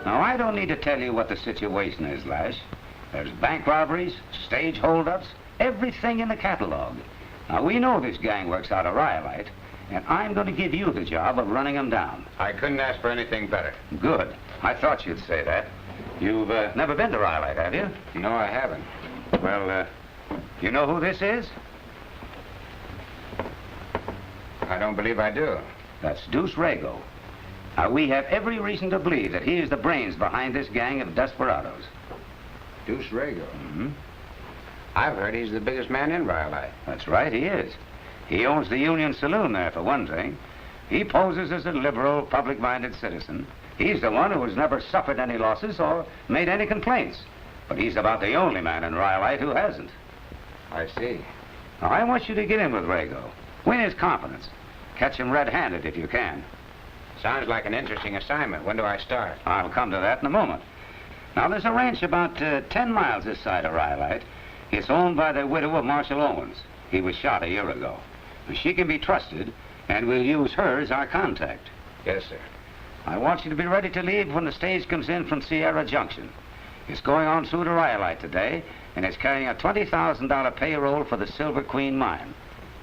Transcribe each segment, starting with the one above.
Now, I don't need to tell you what the situation is, Lash. There's bank robberies, stage holdups, everything in the catalog. Now, we know this gang works out of Rhyolite, and I'm going to give you the job of running them down. I couldn't ask for anything better. Good. I thought you'd say that. You've never been to Rhyolite, have you? No, I haven't. Well, you know who this is? I don't believe I do. That's Deuce Rago. Now, we have every reason to believe that he is the brains behind this gang of desperados. Deuce Rago? Mm-hmm. I've heard he's the biggest man in Rhyolite. That's right, he is. He owns the Union Saloon there, for one thing. He poses as a liberal, public-minded citizen. He's the one who has never suffered any losses or made any complaints. But he's about the only man in Rhyolite who hasn't. I see. Now, I want you to get in with Rago. Win his confidence. Catch him red-handed if you can. Sounds like an interesting assignment. When do I start? I'll come to that in a moment. Now, there's a ranch about 10 miles this side of Rhyolite. It's owned by the widow of Marshal Owens. He was shot a year ago. She can be trusted, and we'll use her as our contact. Yes, sir. I want you to be ready to leave when the stage comes in from Sierra Junction. It's going on through to Rhyolite today, and it's carrying a $20,000 payroll for the Silver Queen mine.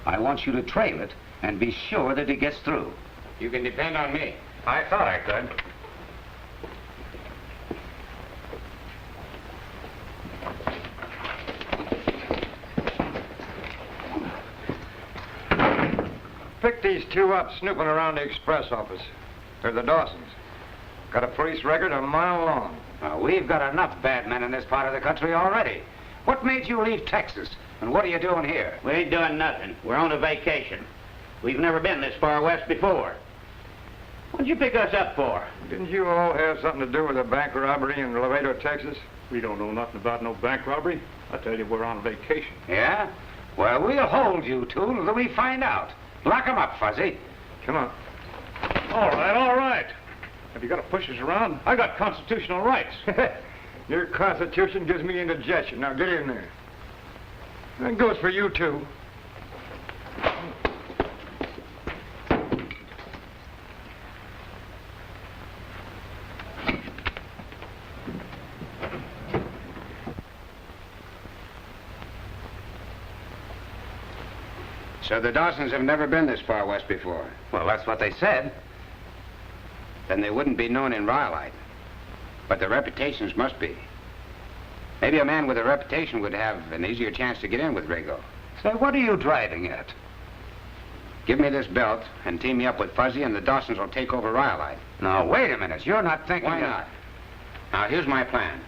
I want you to trail it and be sure that it gets through. You can depend on me. I thought I could. Picked these two up snooping around the express office. They're the Dawsons. Got a police record a mile long. Now, we've got enough bad men in this part of the country already. What made you leave Texas? And what are you doing here? We ain't doing nothing. We're on a vacation. We've never been this far west before. What'd you pick us up for? Didn't you all have something to do with a bank robbery in Laredo, Texas? We don't know nothing about no bank robbery. I tell you, we're on vacation. Yeah? Well, we'll hold you two until we find out. Lock 'em up, Fuzzy. Come on. All right, all right. Have you got to push us around? I got constitutional rights. Your Constitution gives me indigestion. Now get in there. That goes for you too. So the Dawsons have never been this far west before. Well, that's what they said. Then they wouldn't be known in Rhyolite. But their reputations must be. Maybe a man with a reputation would have an easier chance to get in with Rago. Say, what are you driving at? Give me this belt and team me up with Fuzzy, and the Dawsons will take over Rhyolite. Now, wait a minute. You're not thinking... Why not? Now, here's my plan.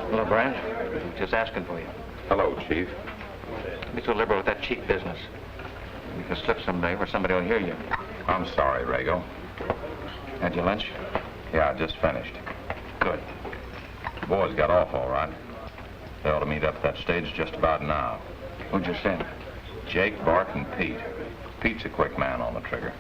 Hello, Brad. Just asking for you. Hello, Chief. Don't be so liberal with that cheap business. You can slip someday where somebody will hear you. I'm sorry, Rago. Had your lunch? Yeah, I just finished. Good. The boys got off all right. They ought to meet up at that stage just about now. Who'd you send? Jake, Bart, and Pete. Pete's a quick man on the trigger.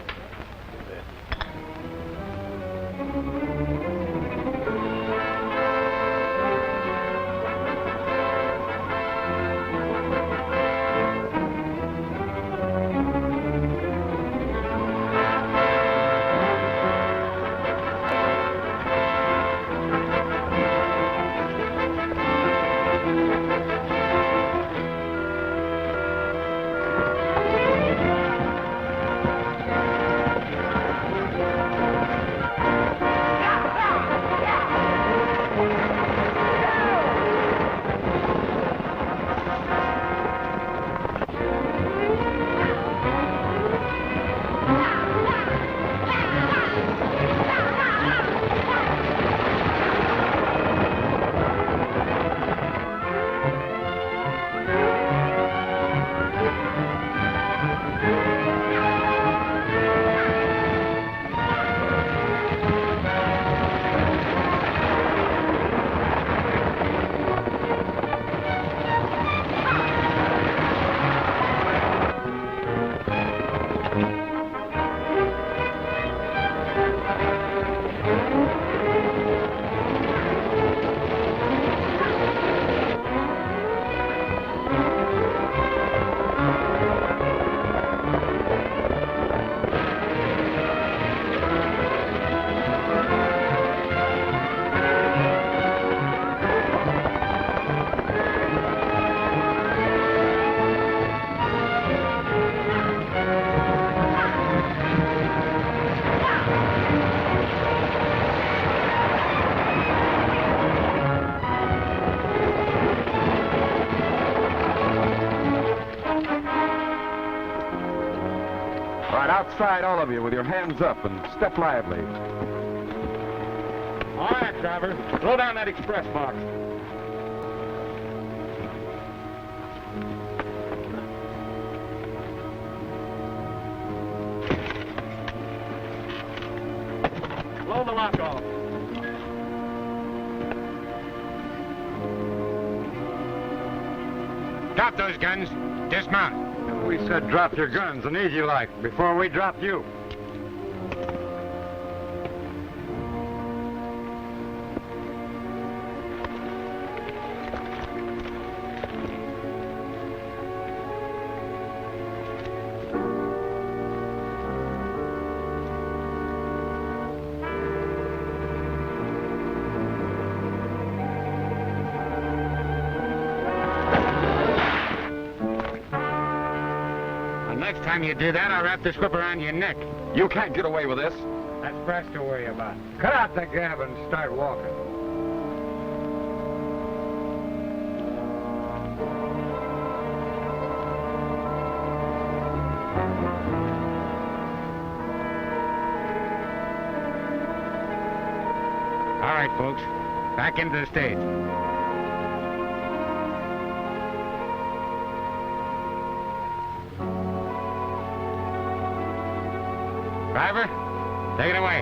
All right, outside, all of you, with your hands up and step lively. All right, driver. Throw down that express box. Blow the lock off. Drop those guns. Dismount. We said drop your guns and easy like before we dropped you. Next time you do that, I'll wrap this whip around your neck. You can't get away with this. That's for us to worry about. Cut out the gab and start walking. All right, folks. Back into the stage. Driver, take it away.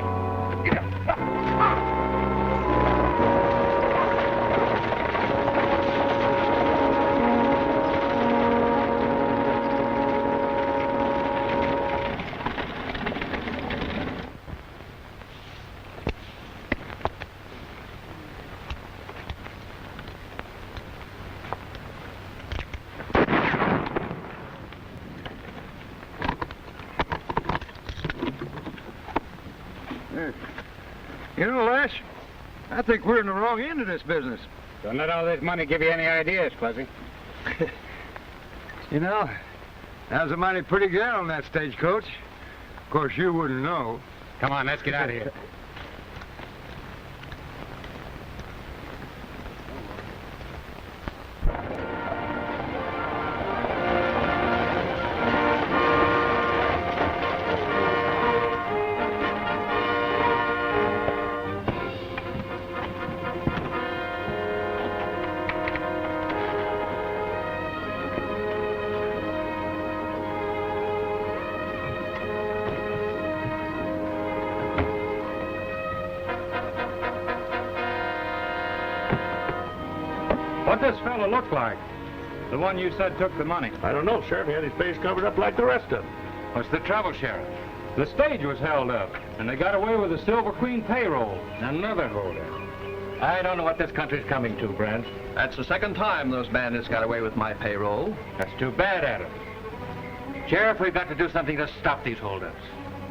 You know, Lash, I think we're in the wrong end of this business. Don't let all this money give you any ideas, Fuzzy. You know, that was a mighty pretty gal on that stagecoach. Of course, you wouldn't know. Come on, let's get out of here. What does this fellow look like? The one you said took the money. I don't know, Sheriff. He had his face covered up like the rest of them. What's the trouble, Sheriff? The stage was held up, and they got away with the Silver Queen payroll. Another holder. I don't know what this country's coming to, Brent. That's the second time those bandits got away with my payroll. That's too bad, Adam. Sheriff, we've got to do something to stop these holdups.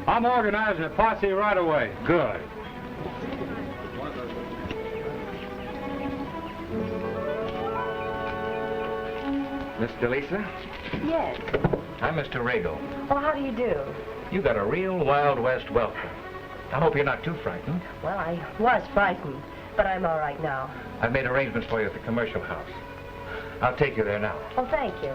I'm organizing a posse right away. Good. Miss DeLisa? Yes. I'm Mr. Rago. Well, how do you do? You got a real Wild West welcome. I hope you're not too frightened. Well, I was frightened, but I'm all right now. I've made arrangements for you at the commercial house. I'll take you there now. Oh, thank you.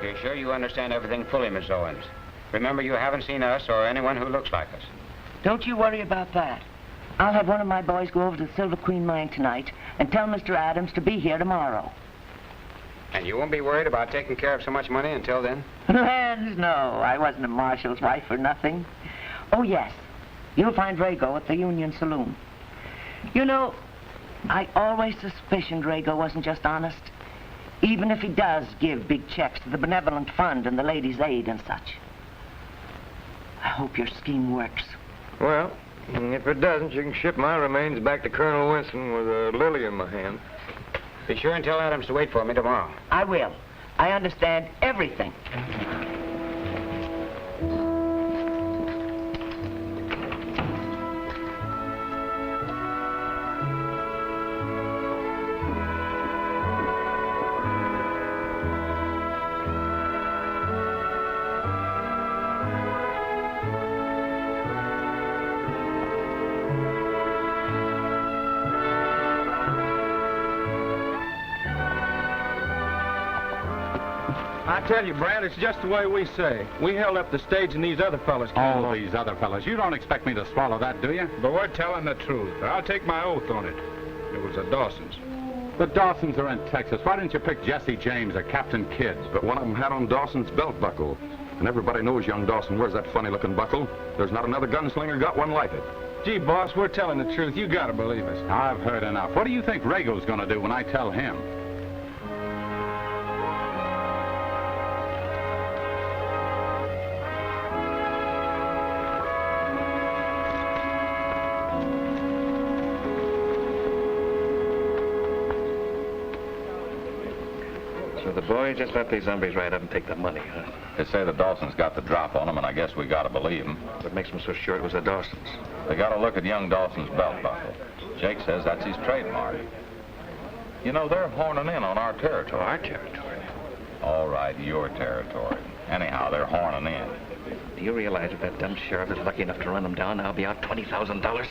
You're sure you understand everything fully, Miss Owens? Remember, you haven't seen us or anyone who looks like us. Don't you worry about that. I'll have one of my boys go over to the Silver Queen mine tonight and tell Mr. Adams to be here tomorrow. And you won't be worried about taking care of so much money until then? Lands, no. I wasn't a marshal's wife for nothing. Oh, yes. You'll find Rago at the Union Saloon. You know, I always suspicioned Rago wasn't just honest. Even if he does give big checks to the Benevolent Fund and the Ladies' Aid and such. I hope your scheme works. Well, if it doesn't, you can ship my remains back to Colonel Winston with a lily in my hand. Be sure and tell Adams to wait for me tomorrow. I will. I understand everything. I tell you, Brad, it's just the way we say. We held up the stage and these other fellas came Oh, along. these other fellas. You don't expect me to swallow that, do you? But we're telling the truth. I'll take my oath on it. It was the Dawsons. The Dawsons are in Texas. Why didn't you pick Jesse James or Captain Kidd? But one of them had on Dawson's belt buckle. And everybody knows young Dawson wears that funny-looking buckle. There's not another gunslinger got one like it. Gee, boss, we're telling the truth. You gotta believe us. I've heard enough. What do you think Rago's going to do when I tell him? So the boy just let these zombies ride up and take the money, huh? They say the Dawsons got the drop on them, and I guess we gotta believe them. What makes them so sure it was the Dawsons? They gotta look at young Dawson's belt buckle. Jake says that's his trademark. You know, they're horning in on our territory. Our territory? All right, your territory. Anyhow, they're horning in. Do you realize if that dumb sheriff is lucky enough to run them down, I'll be out $20,000?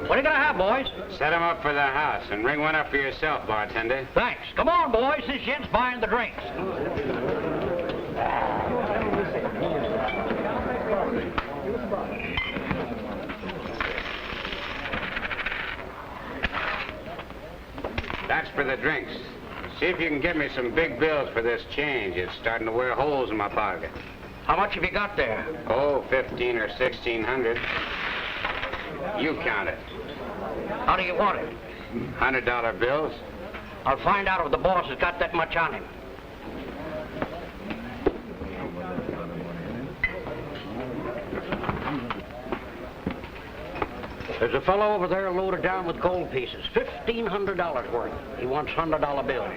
What are you gonna have, boys? Set 'em up for the house and ring one up for yourself, bartender. Thanks. Come on, boys. This gent's buying the drinks. That's for the drinks. See if you can get me some big bills for this change. It's starting to wear holes in my pocket. How much have you got there? Oh, 15 or 1600. You count it. How do you want it? $100 bills. I'll find out if the boss has got that much on him. There's a fellow over there loaded down with gold pieces. $1,500 worth. He wants $100 bills.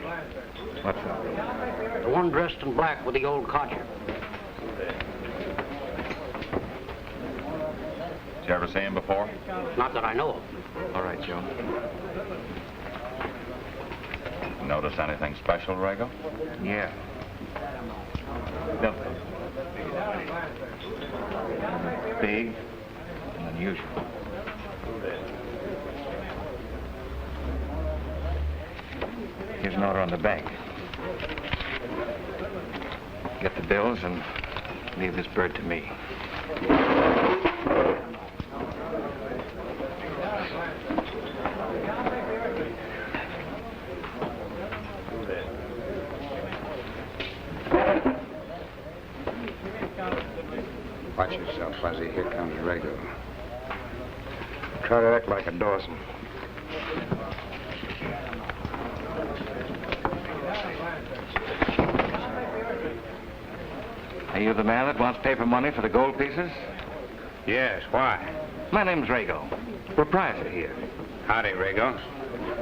What for? The one dressed in black with the old codger. Did you ever see him before? Not that I know of. All right, Joe. Notice anything special, Rago? Yeah. No. Big and unusual. Here's an order on the bank. Get the bills and leave this bird to me. Watch yourself, Fuzzy. Here comes Rago. Try to act like a Dawson. Are you the man that wants paper money for the gold pieces? Yes, why? My name's Rago, proprietor here. Howdy, Rago.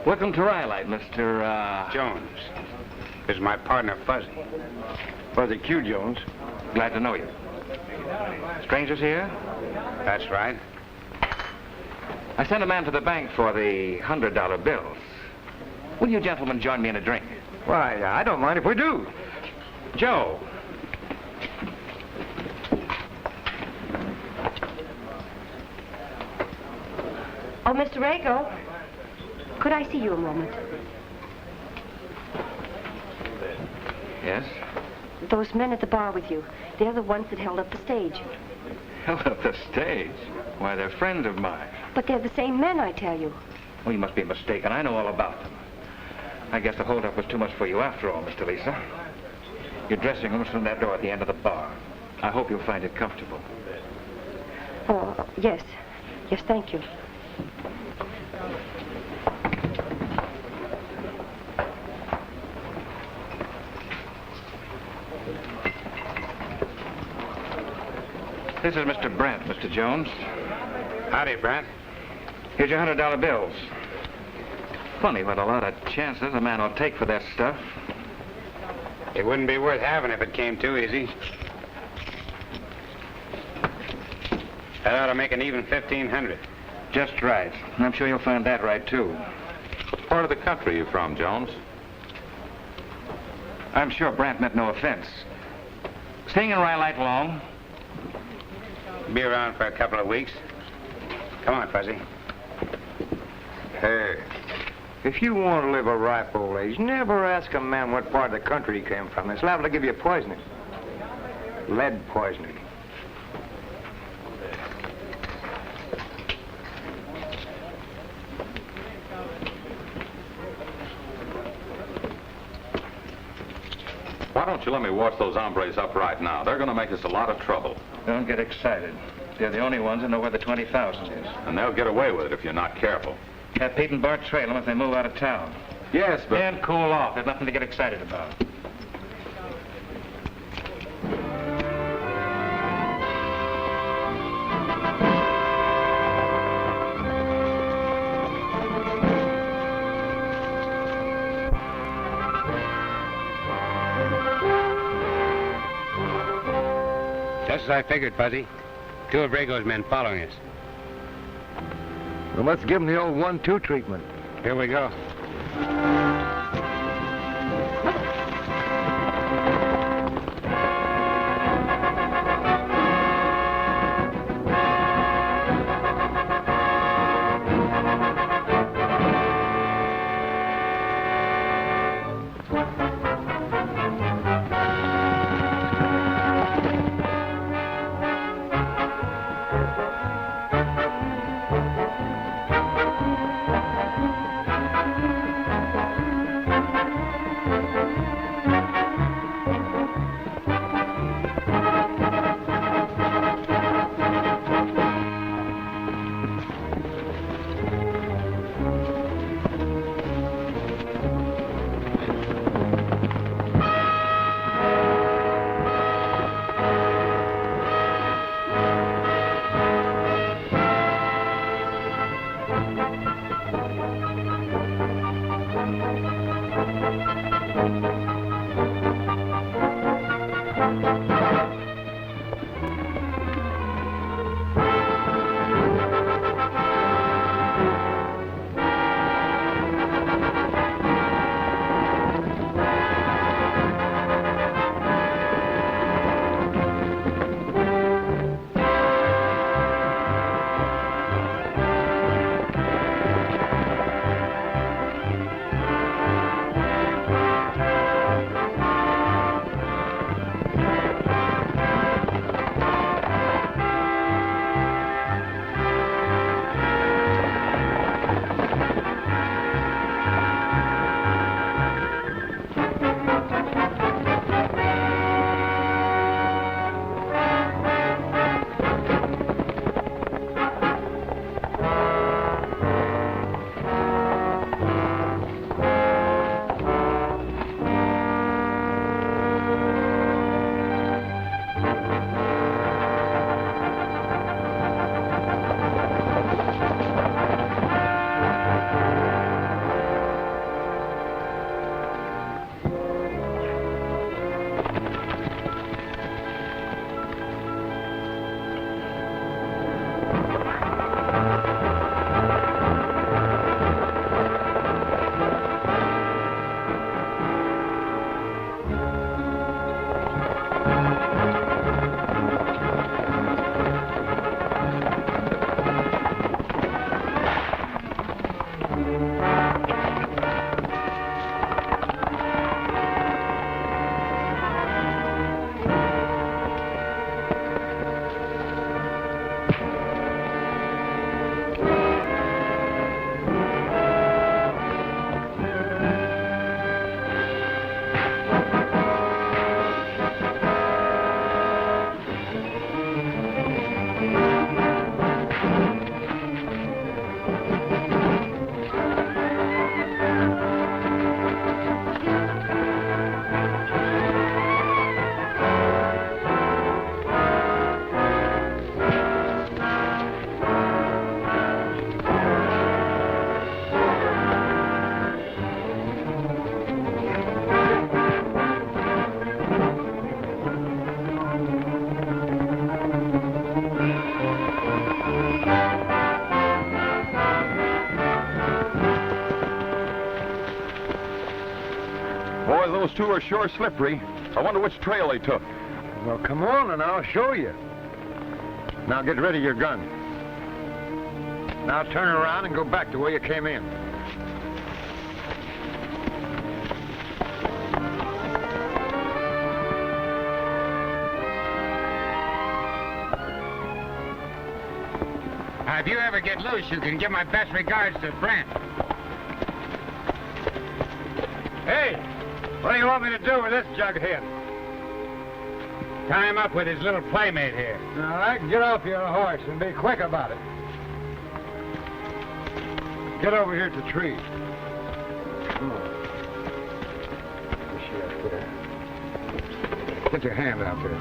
Welcome to Rhyolite, Mr. Jones. This is my partner, Fuzzy. Fuzzy Q. Jones. Glad to know you. Strangers here? That's right. I sent a man to the bank for the $100 bills. Will you gentlemen join me in a drink? Why, I don't mind if we do. Joe. Oh, Mr. Rago, could I see you a moment? Yes? Those men at the bar with you, they're the ones that held up the stage. Held up the stage? Why, they're friends of mine. But they're the same men, I tell you. Well, you must be mistaken. I know all about them. I guess the holdup was too much for you after all, Mr. Lisa. Your dressing room's from that door at the end of the bar. I hope you'll find it comfortable. Oh, yes. Yes, thank you. This is Mr. Brent, Mr. Jones. Howdy, Brent. Here's your $100 bills. Funny what a lot of chances a man will take for that stuff. It wouldn't be worth having if it came too easy. That ought to make an even 1,500. Just right. And I'm sure you'll find that right, too. What part of the country are you from, Jones? I'm sure Brant meant no offense. Staying in Rhyolite long? Be around for a couple of weeks. Come on, Fuzzy. Hey, if you want to live a ripe old age, never ask a man what part of the country he came from. It's liable to give you poisoning. Lead poisoning. Why don't you let me wash those hombres up right now? They're going to make us a lot of trouble. Don't get excited. They're the only ones that know where the 20,000 is. And they'll get away with it if you're not careful. Have Pete and Bart trail them if they move out of town. Yes, but... And cool off. There's nothing to get excited about. Just as I figured, Fuzzy. Two of Rago's men following us. Well, let's give him the old 1-2 treatment. Here we go. those two are sure slippery. I wonder which trail they took. Well, come on and I'll show you. Now get rid of your gun. Now turn around and go back to where you came in. If you ever get loose, you can give my best regards to Brent. Hey, what do you want me to do with this jughead? Tie him up with his little playmate here. All right, get off your horse and be quick about it. Get over here to the tree. Come on. Get your hand out there.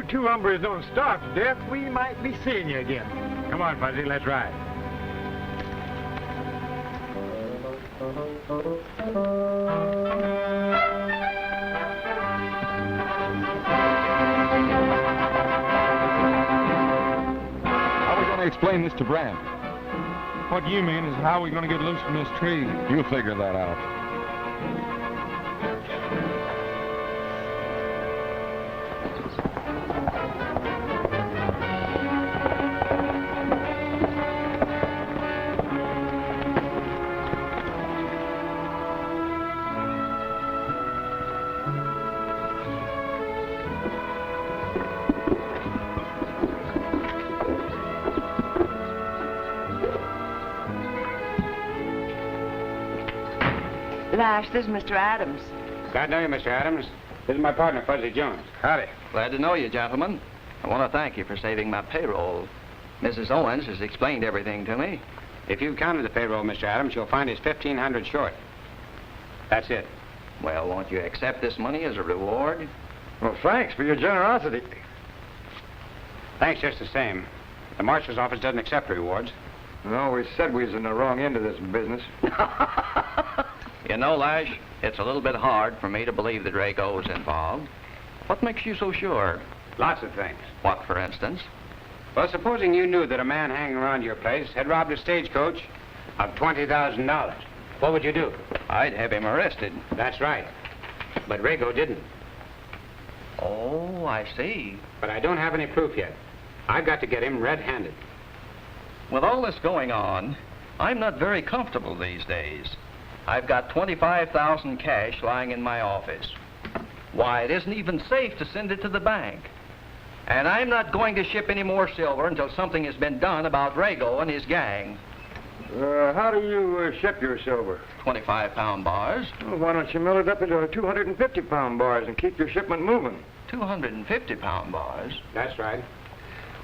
Two hombres don't starve to death, we might be seeing you again. Come on, Fuzzy, let's ride. How are we going to explain this to Brand? What you mean is how are we going to get loose from this tree? You figure that out. Lash, this is Mr. Adams. Glad to know you, Mr. Adams. This is my partner, Fuzzy Jones. Howdy. Glad to know you, gentlemen. I want to thank you for saving my payroll. Mrs. Owens has explained everything to me. If you've counted the payroll, Mr. Adams, you'll find it's $1,500 short. That's it. Well, won't you accept this money as a reward? Well, thanks for your generosity. Thanks just the same. The Marshal's office doesn't accept rewards. No, we said we was in the wrong end of this business. You know, Lash, it's a little bit hard for me to believe that Drago was involved. What makes you so sure? Lots of things. What, for instance? Well, supposing you knew that a man hanging around your place had robbed a stagecoach of $20,000, what would you do? I'd have him arrested. That's right. But Drago didn't. Oh, I see. But I don't have any proof yet. I've got to get him red-handed. With all this going on, I'm not very comfortable these days. I've got $25,000 cash lying in my office. Why, it isn't even safe to send it to the bank. And I'm not going to ship any more silver until something has been done about Drago and his gang. How do you ship your silver? 25-pound bars. Well, why don't you mill it up into 250-pound bars and keep your shipment moving? 250-pound bars? That's right.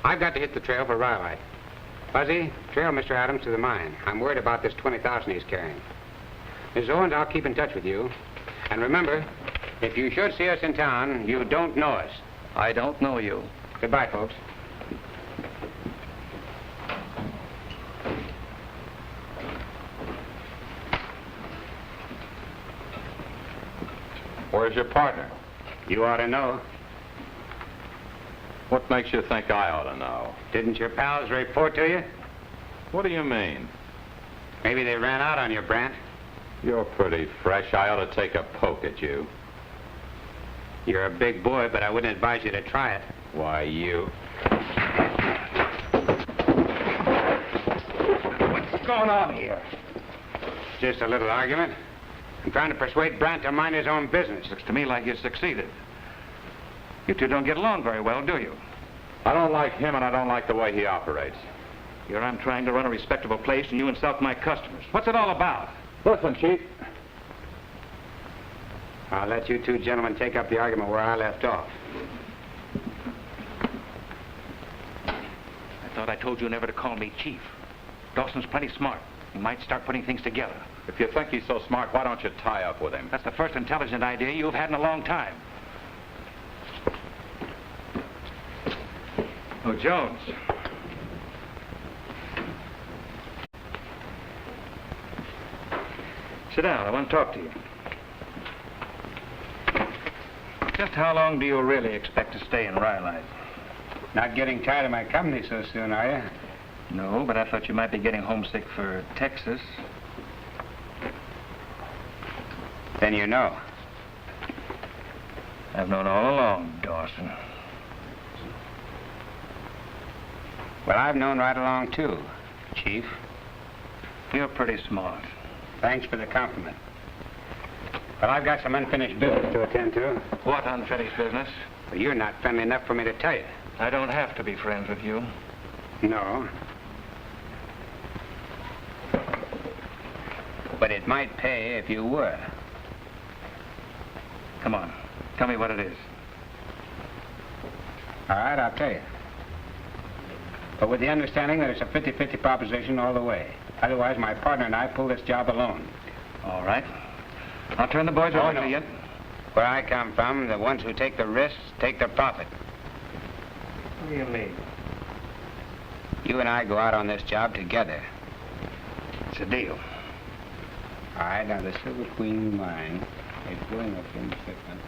I've got to hit the trail for Rhyolite. Fuzzy, trail Mr. Adams to the mine. I'm worried about this $20,000 he's carrying. Miss Owens, I'll keep in touch with you. And remember, if you should see us in town, you don't know us. I don't know you. Goodbye, folks. Where's your partner? You ought to know. What makes you think I ought to know? Didn't your pals report to you? What do you mean? Maybe they ran out on you, Brant. You're pretty fresh. I ought to take a poke at you. You're a big boy, but I wouldn't advise you to try it. Why, you... What's going on here? Just a little argument. I'm trying to persuade Brant to mind his own business. Looks to me like you succeeded. You two don't get along very well, do you? I don't like him, and I don't like the way he operates. Here I'm trying to run a respectable place, and you insult my customers. What's it all about? Listen, Chief. I'll let you two gentlemen take up the argument where I left off. I thought I told you never to call me Chief. Dawson's plenty smart. He might start putting things together. If you think he's so smart, why don't you tie up with him? That's the first intelligent idea you've had in a long time. Oh, Jones. Sit down. I want to talk to you. Just how long do you really expect to stay in Rhyolite? Not getting tired of my company so soon, are you? No, but I thought you might be getting homesick for Texas. Then you know. I've known all along, Dawson. Well, I've known right along, too, Chief. You're pretty smart. Thanks for the compliment. But I've got some unfinished business to attend to. What unfinished business? Well, you're not friendly enough for me to tell you. I don't have to be friends with you. No. But it might pay if you were. Come on. Tell me what it is. All right, I'll tell you. But with the understanding that it's a 50-50 proposition all the way. Otherwise, my partner and I pull this job alone. All right. I'll turn the boys over to you. Where I come from, the ones who take the risks take the profit. What do you mean? You and I go out on this job together. It's a deal. All right, now the Silver Queen mine is going up in shipment.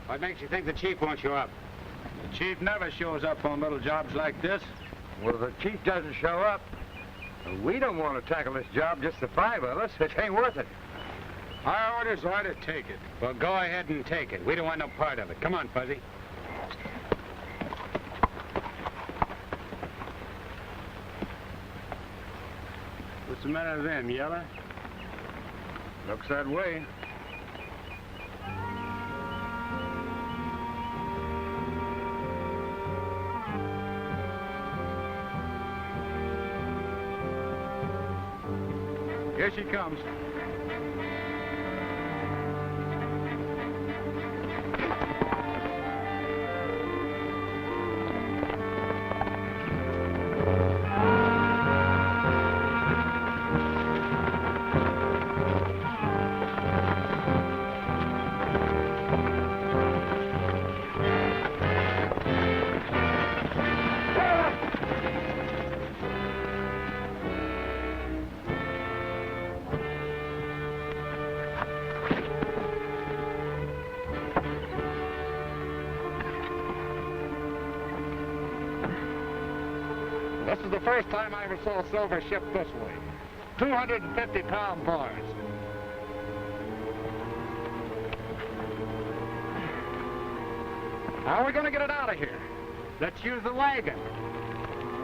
What makes you think the chief won't show up? The chief never shows up on little jobs like this. Well, if the chief doesn't show up, we don't want to tackle this job, just the five of us. It ain't worth it. Our orders are to take it. Well, go ahead and take it. We don't want no part of it. Come on, Fuzzy. What's the matter with them, Yeller? Looks that way. Here she comes. This is the first time I ever saw silver shipped this way. 250-pound bars. How are we going to get it out of here? Let's use the wagon.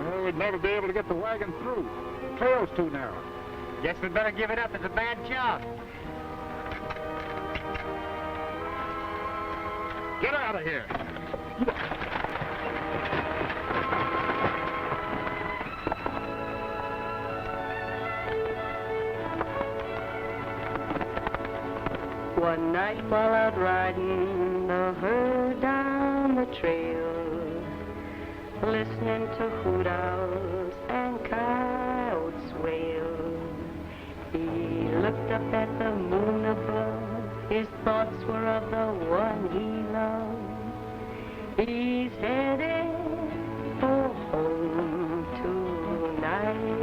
Well, we'd never be able to get the wagon through. The trail's too narrow. Guess we'd better give it up. It's a bad job. Get out of here. One night while out riding the herd down the trail, listening to hoot owls and coyotes wail, he looked up at the moon above. His thoughts were of the one he loved. He's headed for home tonight.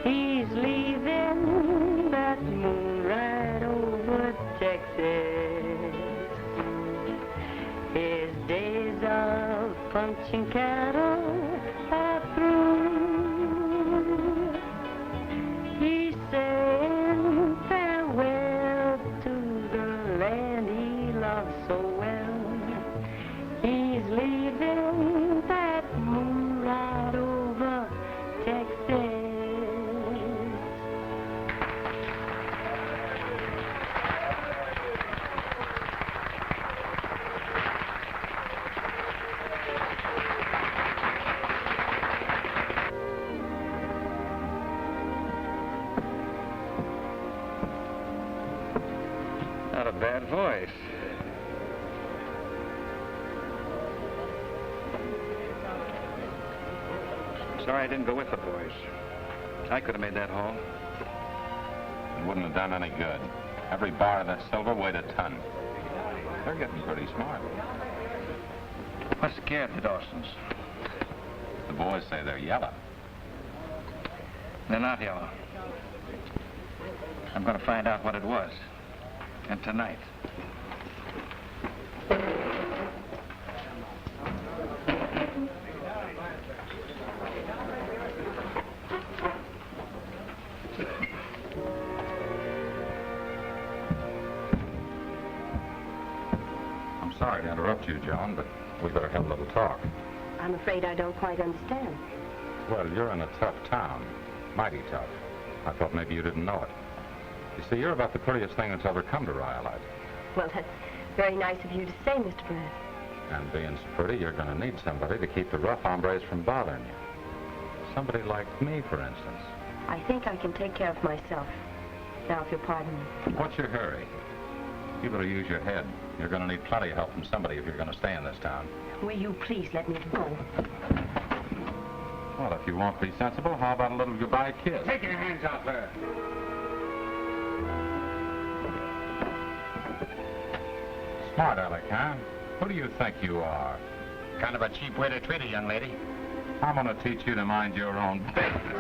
He's leaving that moon right over Texas. His days of punching cattle are through. He's saying farewell to the land he loved so well. He's leaving that moon right over Texas. Not a bad voice. Sorry I didn't go with the boys. I could have made that haul. It wouldn't have done any good. Every bar of that silver weighed a ton. They're getting pretty smart. What scared the Dawsons? The boys say they're yellow. They're not yellow. I'm going to find out what it was. And tonight. I'm sorry to interrupt you, Joan, but we better have a little talk. I'm afraid I don't quite understand. Well, you're in a tough town. Mighty tough. I thought maybe you didn't know it. You see, you're about the prettiest thing that's ever come to Rhyolite. Well, that's very nice of you to say, Mr. Brad. And being so pretty, you're going to need somebody to keep the rough hombres from bothering you. Somebody like me, for instance. I think I can take care of myself. Now, if you'll pardon me. What's your hurry? You better use your head. You're going to need plenty of help from somebody if you're going to stay in this town. Will you please let me go? Well, if you won't be sensible, how about a little goodbye kiss? Take your hands off her. Smart aleck, huh? Who do you think you are? Kind of a cheap way to treat a young lady. I'm going to teach you to mind your own business.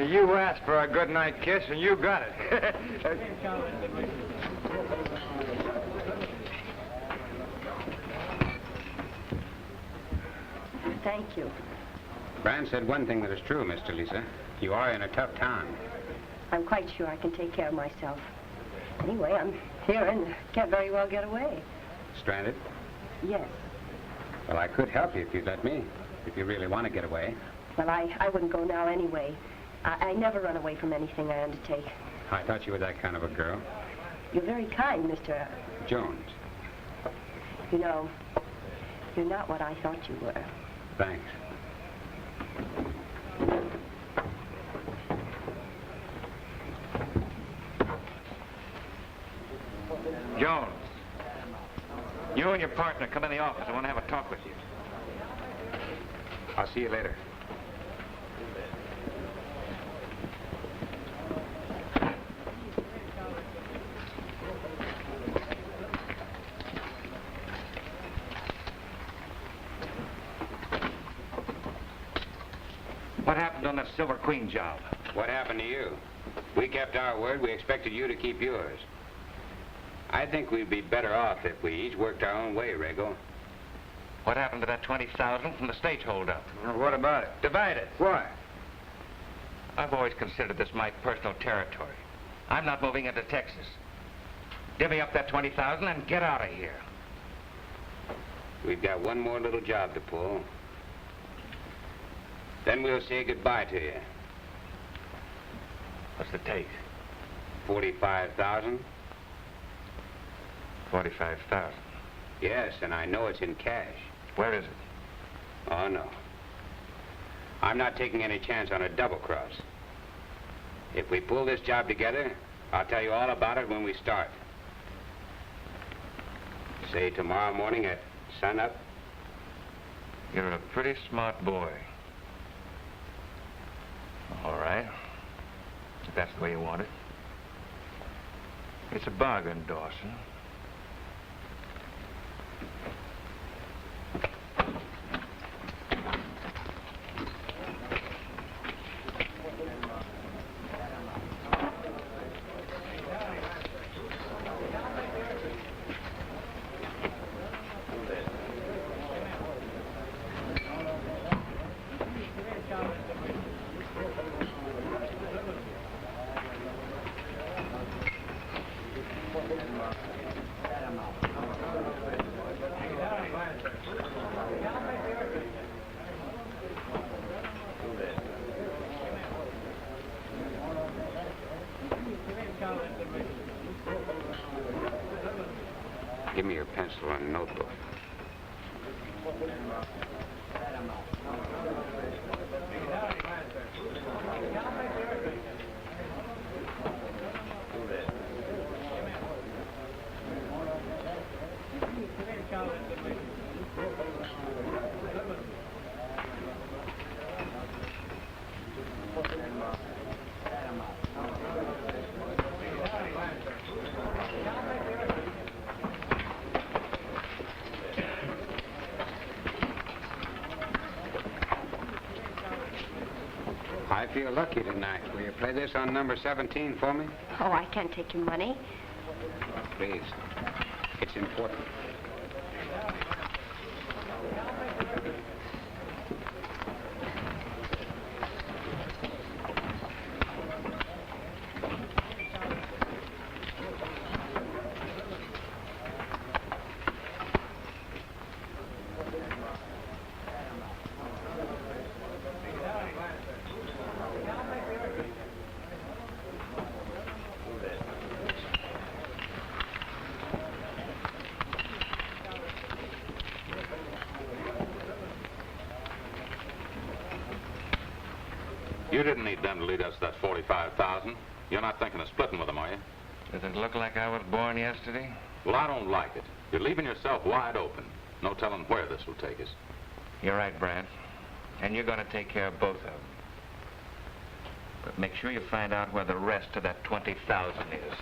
You asked for a good night kiss, and you got it. Thank you. Brand said one thing that is true, Mr. Lisa. You are in a tough town. I'm quite sure I can take care of myself. Anyway, I'm here and can't very well get away. Stranded? Yes. Well, I could help you if you'd let me, if you really want to get away. Well, I wouldn't go now anyway. I never run away from anything I undertake. I thought you were that kind of a girl. You're very kind, Mr. Jones. You know, you're not what I thought you were. Thanks. Jones, you and your partner come in the office. I want to have a talk with you. I'll see you later. What happened on that Silver Queen job? What happened to you? We kept our word. We expected you to keep yours. I think we'd be better off if we each worked our own way, Rego. What happened to that 20,000 from the stage holdup? Well, what about it? Divide it. Why? I've always considered this my personal territory. I'm not moving into Texas. Divvy up that 20,000 and get out of here. We've got one more little job to pull. Then we'll say goodbye to you. What's the take? 45,000? 45,000. Yes, and I know it's in cash. Where is it? Oh, no. I'm not taking any chance on a double cross. If we pull this job together, I'll tell you all about it when we start. Say tomorrow morning at sunup. You're a pretty smart boy. All right. If that's the way you want it. It's a bargain, Dawson. Give me your pencil and notebook. I feel lucky tonight. Will you play this on number 17 for me? Oh, I can't take your money. Please. It's important. You didn't need them to lead us to that 45,000. You're not thinking of splitting with them, are you? Does it look like I was born yesterday? Well, I don't like it. You're leaving yourself wide open. No telling where this will take us. You're right, Brad. And you're going to take care of both of them. But make sure you find out where the rest of that 20,000 is.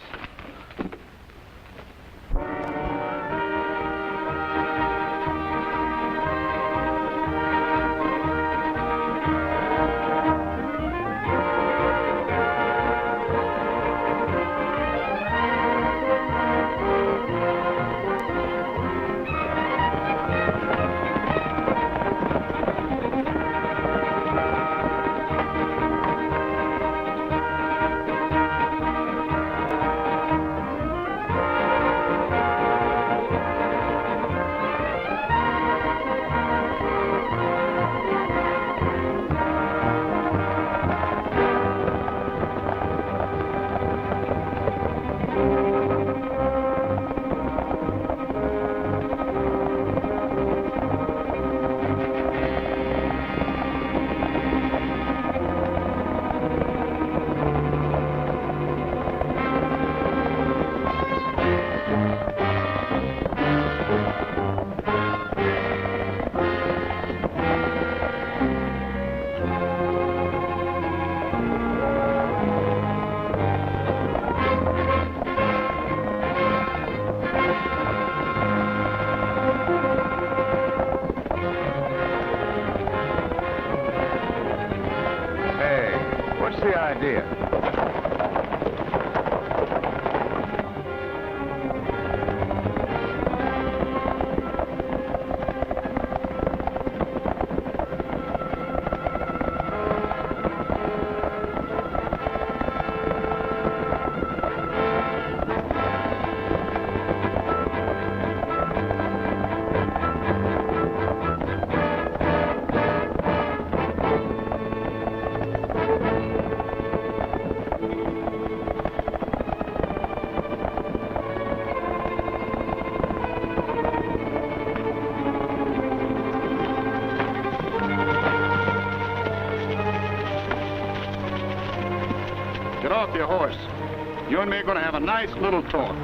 Get off your horse. You and me are going to have a nice little talk.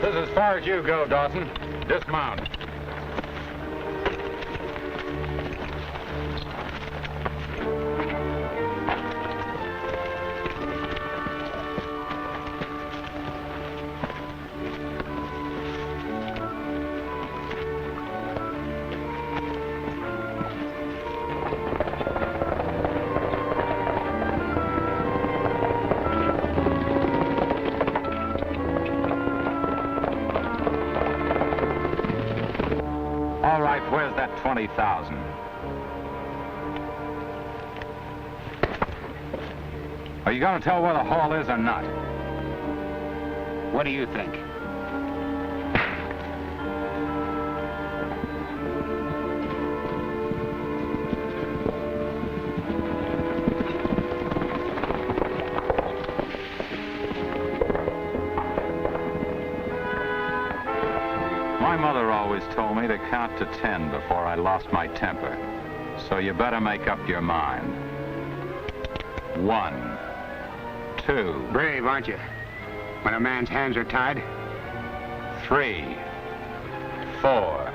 This is as far as you go, Dawson. Dismount. All right, where's that 20,000? Are you going to tell where the haul is or not? What do you think? count to 10 before I lost my temper. So you better make up your mind. 1, 2. Brave, aren't you? When a man's hands are tied. 3, 4.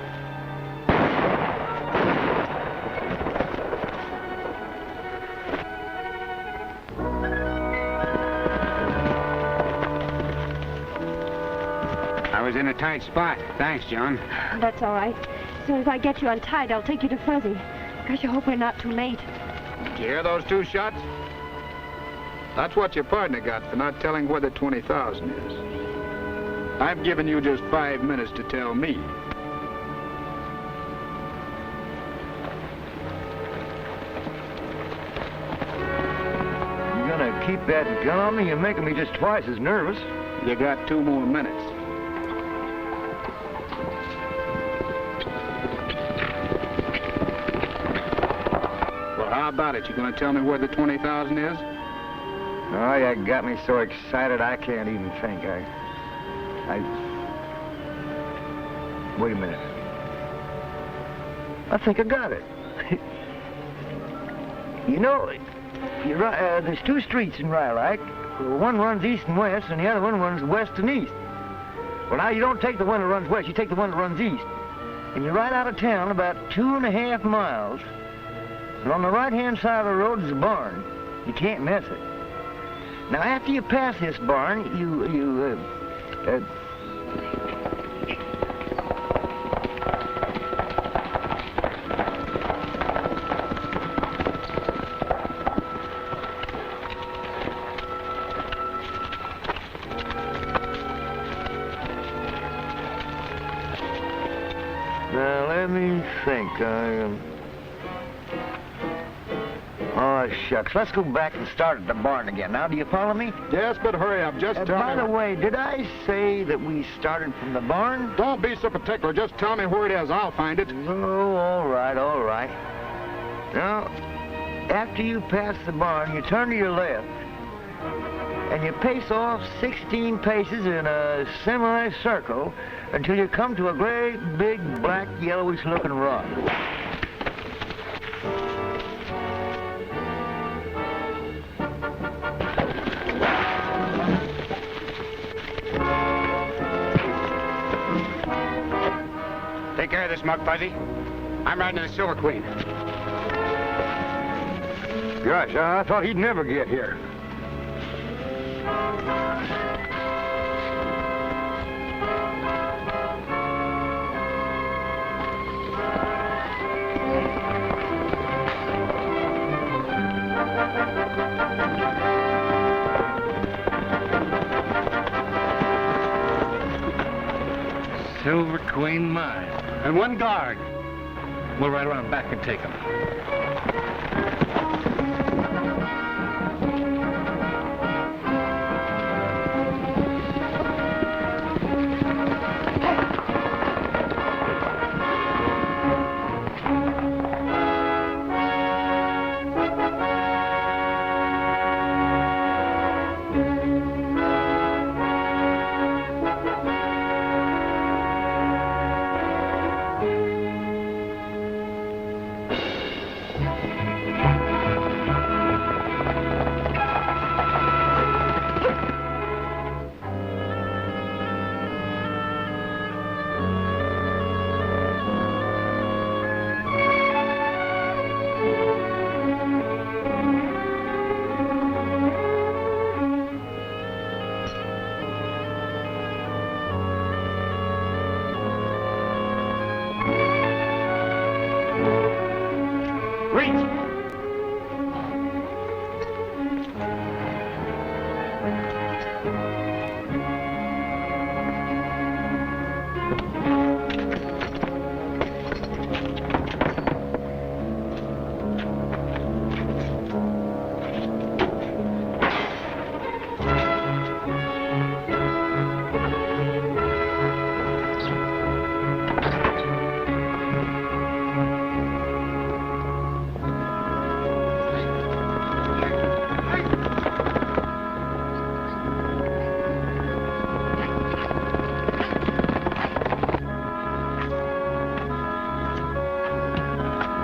I was in a tight spot. Thanks, John. That's all right. As soon as I get you untied, I'll take you to Fuzzy. Gosh, I hope we're not too late. Did you hear those 2 shots? That's what your partner got for not telling where the 20,000 is. I've given you just 5 minutes to tell me. You gonna keep that gun on me? You're making me just twice as nervous. You got 2 more minutes. Well, how about it? You gonna tell me where the 20,000 is? Oh, you got me so excited I can't even think. Wait a minute. I think I got it. You know, you're right, there's 2 streets in Rhyolite. One runs east and west, and the other one runs west and east. Well, now, you don't take the one that runs west, you take the one that runs east. And you're right out of town about 2.5 miles. And on the right-hand side of the road is a barn. You can't miss it. Now, after you pass this barn, now, let me think. Oh, shucks. Let's go back and start at the barn again. Now, do you follow me? Yes, but hurry up. Just tell me. By the way, did I say that we started from the barn? Don't be so particular. Just tell me where it is. I'll find it. Oh, all right, all right. Now, after you pass the barn, you turn to your left, and you pace off 16 paces in a semicircle until you come to a great, big, black, yellowish-looking rock. Take care of this mug, Fuzzy. I'm riding to the Silver Queen. Gosh, I thought he'd never get here. Silver Queen Mine. And 1 guard. We'll ride around back and take him.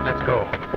Let's go.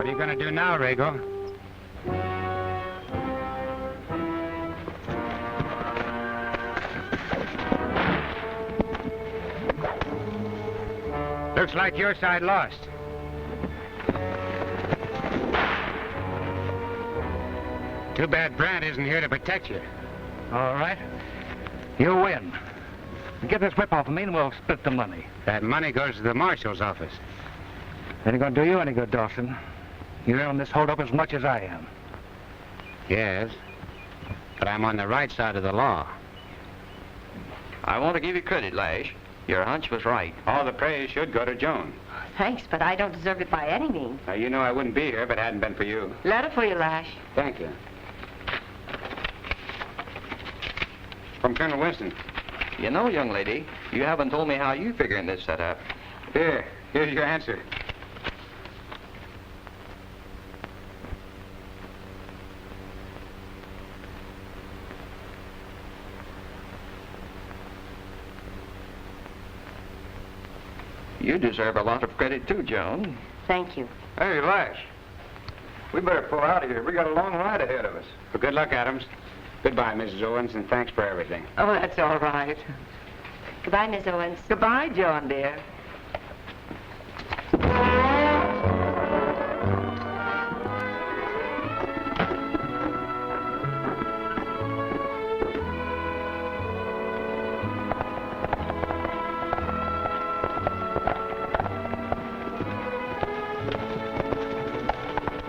What are you going to do now, Rago? Looks like your side lost. Too bad Brant isn't here to protect you. All right. You win. Get this whip off of me and we'll split the money. That money goes to the Marshal's office. Ain't gonna do you any good, Dawson. You're in on this holdup as much as I am. Yes, but I'm on the right side of the law. I want to give you credit, Lash. Your hunch was right. All the praise should go to Joan. Thanks, but I don't deserve it by any means. Now, you know I wouldn't be here if it hadn't been for you. Letter for you, Lash. Thank you. From Colonel Winston. You know, young lady, you haven't told me how you figuring this setup. Here's your answer. You deserve a lot of credit too, Joan. Thank you. Hey, Lash. We better pull out of here. We got a long ride ahead of us. Well, good luck, Adams. Goodbye, Mrs. Owens, and thanks for everything. Oh, that's all right. Goodbye, Miss Owens. Goodbye, John, dear.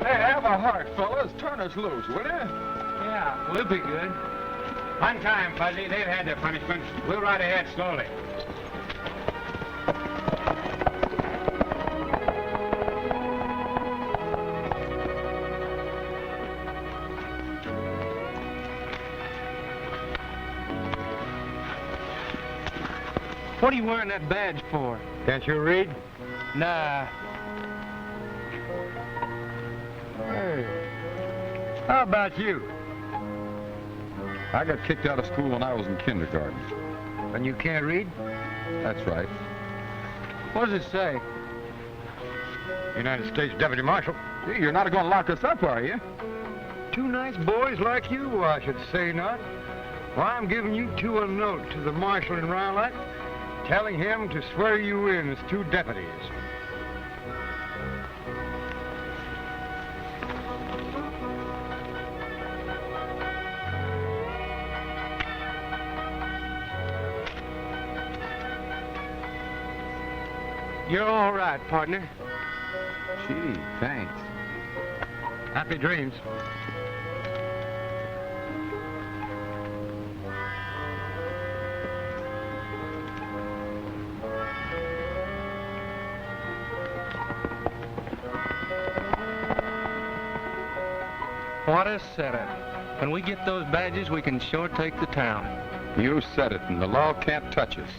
Hey, have a heart, fellas. Turn us loose, will you? Yeah, we'll be good. One time, Fuzzy. They've had their punishment. We'll ride ahead slowly. What are you wearing that badge for? Can't you read? Nah. Hey, how about you? I got kicked out of school when I was in kindergarten. And you can't read? That's right. What does it say? United States Deputy Marshal. Gee, you're not going to lock us up, are you? Two nice boys like you, I should say not. Well, I'm giving you two a note to the Marshal in Rowlett, telling him to swear you in as two deputies. You're all right, partner. Gee, thanks. Happy dreams. What a setup. When we get those badges, we can sure take the town. You said it, and the law can't touch us.